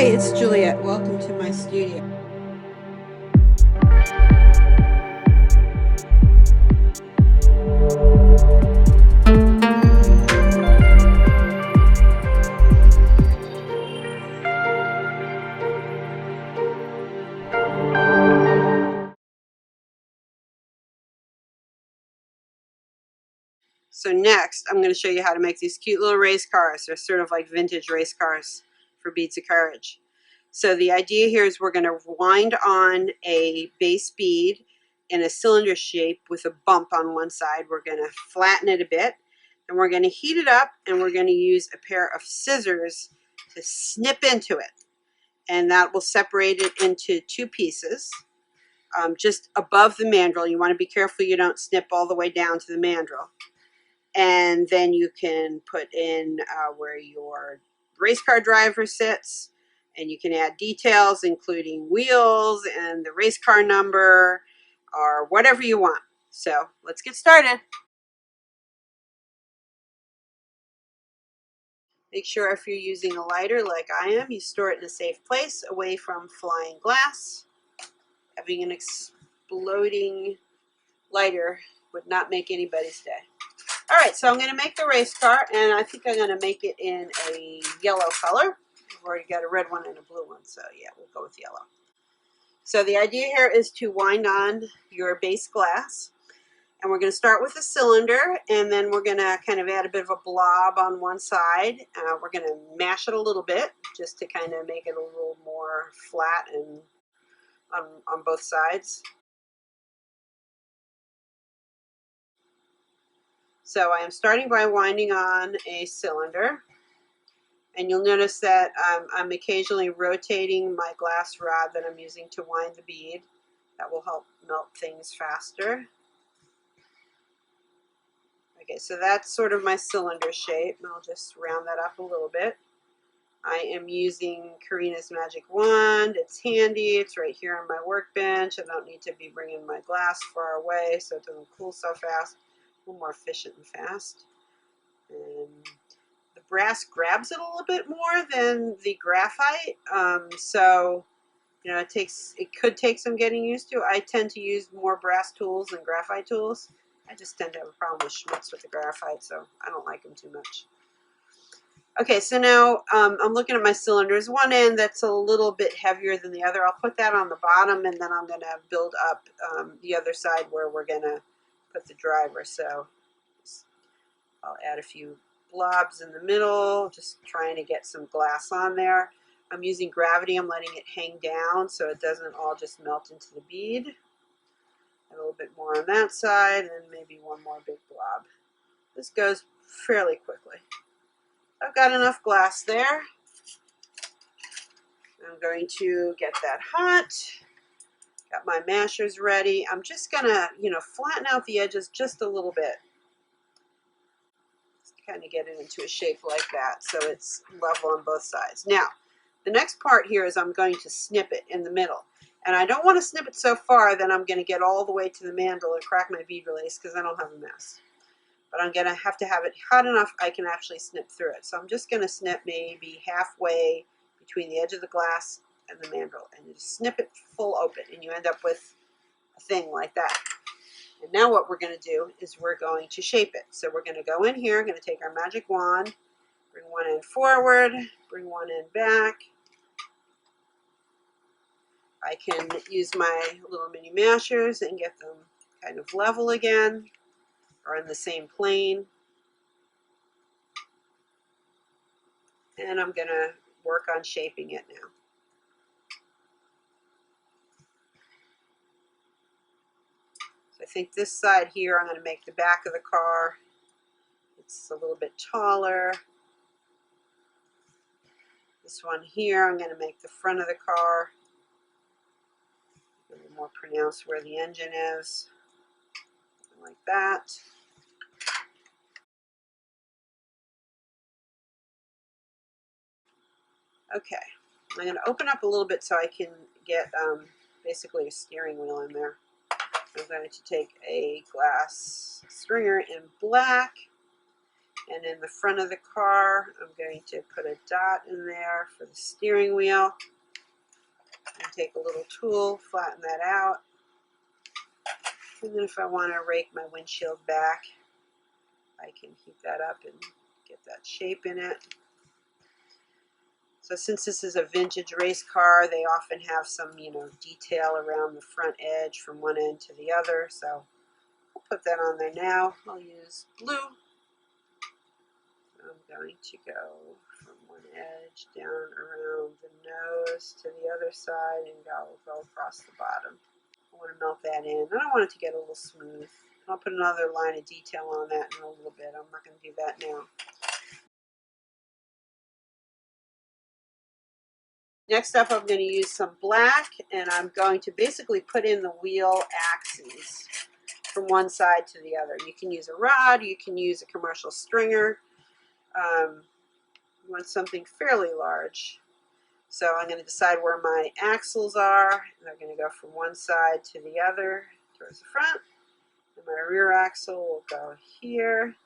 Hi, it's Juliet. Welcome to my studio. So next, I'm going to show you how to make these cute little race cars. They're sort of like vintage race cars for Beads of Courage. So the idea here is we're going to wind on a base bead in a cylinder shape with a bump on one side. We're going to flatten it a bit, and we're going to heat it up, and we're going to use a pair of scissors to snip into it. And that will separate it into two pieces. Just above the mandrel. You want to be careful you don't snip all the way down to the mandrel. And then you can put in where your race car driver sits, and you can add details including wheels and the race car number or whatever you want. So let's get started. Make sure if you're using a lighter like I am, you store it in a safe place away from flying glass. Having an exploding lighter would not make anybody's day. All right, so I'm going to make the race car, and I think I'm going to make it in a yellow color. I've already got a red one and a blue one, so yeah, we'll go with yellow. So the idea here is to wind on your base glass, and we're going to start with a cylinder, and then we're going to kind of add a bit of a blob on one side. We're going to mash it a little bit just to kind of make it a little more flat and on both sides. So I am starting by winding on a cylinder, and you'll notice that I'm occasionally rotating my glass rod that I'm using to wind the bead. That will help melt things faster. Okay, so that's sort of my cylinder shape, and I'll just round that up a little bit. I am using Karina's magic wand. It's handy. It's right here on my workbench. I don't need to be bringing my glass far away so it doesn't cool so fast. A little more efficient and fast. And the brass grabs it a little bit more than the graphite, so you know it could take some getting used to. I tend to use more brass tools than graphite tools. I just tend to have a problem with schmutz with the graphite, so I don't like them too much. Okay, so now I'm looking at my cylinders. One end that's a little bit heavier than the other. I'll put that on the bottom, and then I'm going to build up the other side where we're going to put the driver. So I'll add a few blobs in the middle, just trying to get some glass on there. I'm using gravity. I'm letting it hang down so it doesn't all just melt into the bead. A little bit more on that side, and maybe one more big blob. This goes fairly quickly. I've got enough glass there. I'm going to get that hot. Got my mashers ready. I'm just gonna, flatten out the edges just a little bit. Just kind of get it into a shape like that so it's level on both sides. Now, the next part here is I'm going to snip it in the middle. And I don't want to snip it so far that I'm going to get all the way to the mandrel and crack my bead release because I don't have a mess. But I'm going to have it hot enough I can actually snip through it. So I'm just going to snip maybe halfway between the edge of the glass and the mandrel. And you just snip it full open and you end up with a thing like that. And now what we're going to do is we're going to shape it. So we're going to go in here, I'm going to take our magic wand, bring one end forward, bring one end back. I can use my little mini mashers and get them kind of level again or in the same plane. And I'm going to work on shaping it now. So I think this side here I'm going to make the back of the car. It's a little bit taller. This one here I'm going to make the front of the car. A little more pronounced where the engine is. Something like that. Okay, I'm going to open up a little bit so I can get basically a steering wheel in there. I'm going to take a glass stringer in black, And in the front of the car, I'm going to put a dot in there for the steering wheel. And take a little tool, flatten that out. And then if I want to rake my windshield back, I can heat that up and get that shape in it. So since this is a vintage race car, they often have some, detail around the front edge from one end to the other. So I'll put that on there now. I'll use blue. I'm going to go from one edge down around the nose to the other side and go across the bottom. I want to melt that in. And I want it to get a little smooth. I'll put another line of detail on that in a little bit. I'm not going to do that now. Next up, I'm going to use some black, and I'm going to basically put in the wheel axes from one side to the other. You can use a rod, you can use a commercial stringer. You want something fairly large. So I'm going to decide where my axles are. They're going to go from one side to the other towards the front. And my rear axle will go here.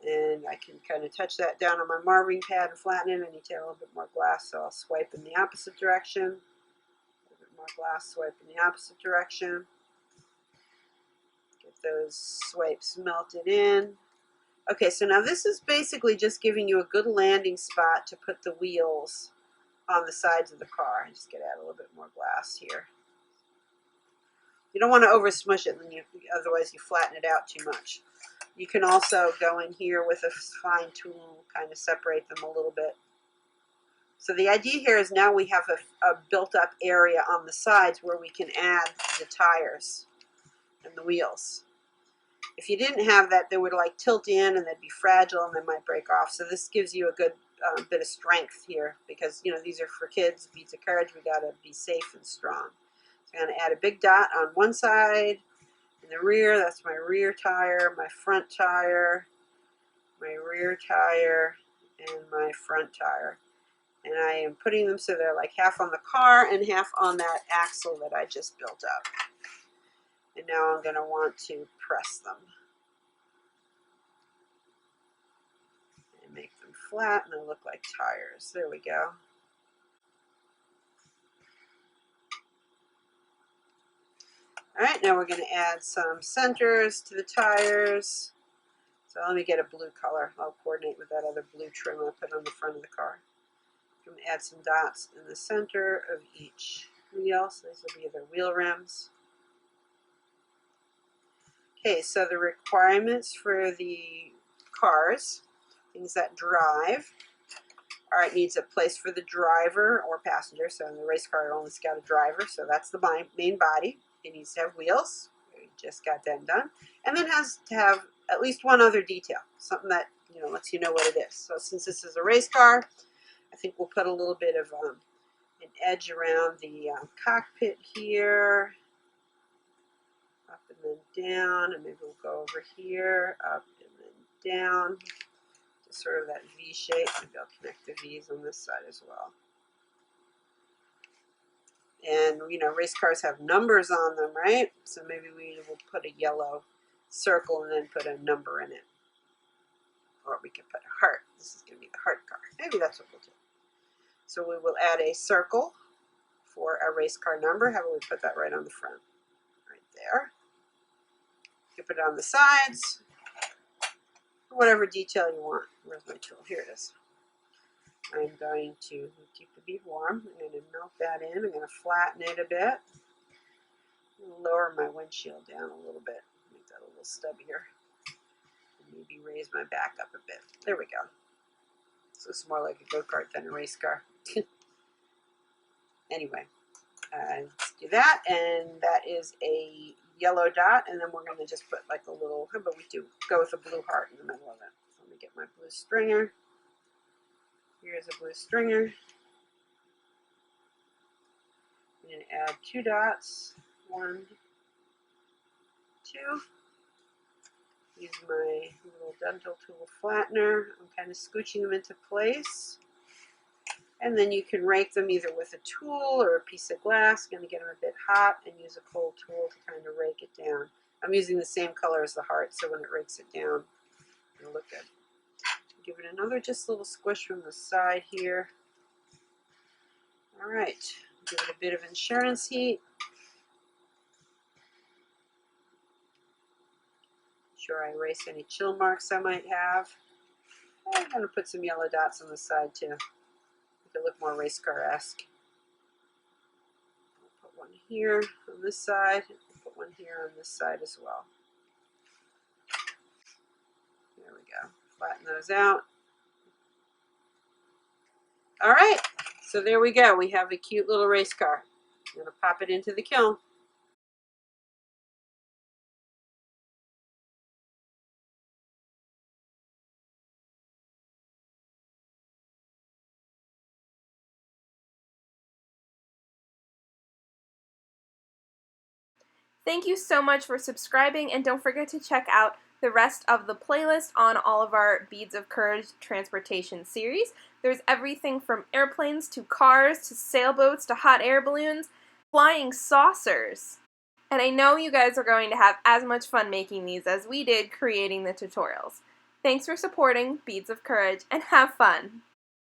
And I can kind of touch that down on my marving pad and flatten it. I need to have a little bit more glass, so I'll swipe in the opposite direction. A little bit more glass, swipe in the opposite direction. Get those swipes melted in. Okay, so now this is basically just giving you a good landing spot to put the wheels on the sides of the car. I'm just going to add a little bit more glass here. You don't want to over smush it, otherwise you flatten it out too much. You can also go in here with a fine tool, kind of separate them a little bit. So the idea here is now we have a built up area on the sides where we can add the tires and the wheels. If you didn't have that, they would like tilt in and they'd be fragile and they might break off. So this gives you a good bit of strength here because, these are for kids, beads of courage. We got to be safe and strong. So I'm going to add a big dot on one side. In the rear, that's my rear tire, my front tire, my rear tire, and my front tire. And I am putting them so they're like half on the car and half on that axle that I just built up. And now I'm going to want to press them. And make them flat and they look like tires. There we go. Alright, now we're going to add some centers to the tires. So let me get a blue color. I'll coordinate with that other blue trim I put on the front of the car. I'm going to add some dots in the center of each wheel. So these will be the wheel rims. Okay, so the requirements for the cars, things that drive. Alright, needs a place for the driver or passenger. So in the race car, it only got a driver. So that's the main body. It needs to have wheels. We just got them done. And then has to have at least one other detail. Something that, lets you know what it is. So since this is a race car, I think we'll put a little bit of an edge around the cockpit here. Up and then down. And maybe we'll go over here. Up and then down. Just sort of that V shape. Maybe I'll connect the V's on this side as well. And, race cars have numbers on them, right? So maybe we will put a yellow circle and then put a number in it. Or we could put a heart. This is going to be the heart car. Maybe that's what we'll do. So we will add a circle for a race car number. How about we put that right on the front? Right there. You can put it on the sides. Whatever detail you want. Where's my tool? Here it is. I'm going to keep the bead warm. I'm going to melt that in. I'm going to flatten it a bit. Lower my windshield down a little bit. Make that a little stubbier. And maybe raise my back up a bit. There we go. So it's more like a go-kart than a race car. Anyway, let's do that. And that is a yellow dot. And then we're going to just put like a little, how about we go with a blue heart in the middle of it. So let me get my blue stringer. Here's a blue stringer. I'm going to add 2 dots. 1, 2. Use my little dental tool flattener. I'm kind of scooching them into place. And then you can rake them either with a tool or a piece of glass. Going to get them a bit hot and use a cold tool to kind of rake it down. I'm using the same color as the heart, so when it rakes it down, it'll look good. give it another just little squish from the side here. All right, give it a bit of insurance heat. Sure, I erase any chill marks I might have. I'm going to put some yellow dots on the side too. Make it look more race car-esque. Put one here on this side. Put one here on this side as well. There we go. Flatten those out. All right, so there we go. We have a cute little race car. I'm going to pop it into the kiln. Thank you so much for subscribing, and don't forget to check out the rest of the playlist on all of our Beads of Courage transportation series. There's everything from airplanes to cars to sailboats to hot air balloons, flying saucers. And I know you guys are going to have as much fun making these as we did creating the tutorials. Thanks for supporting Beads of Courage, and have fun!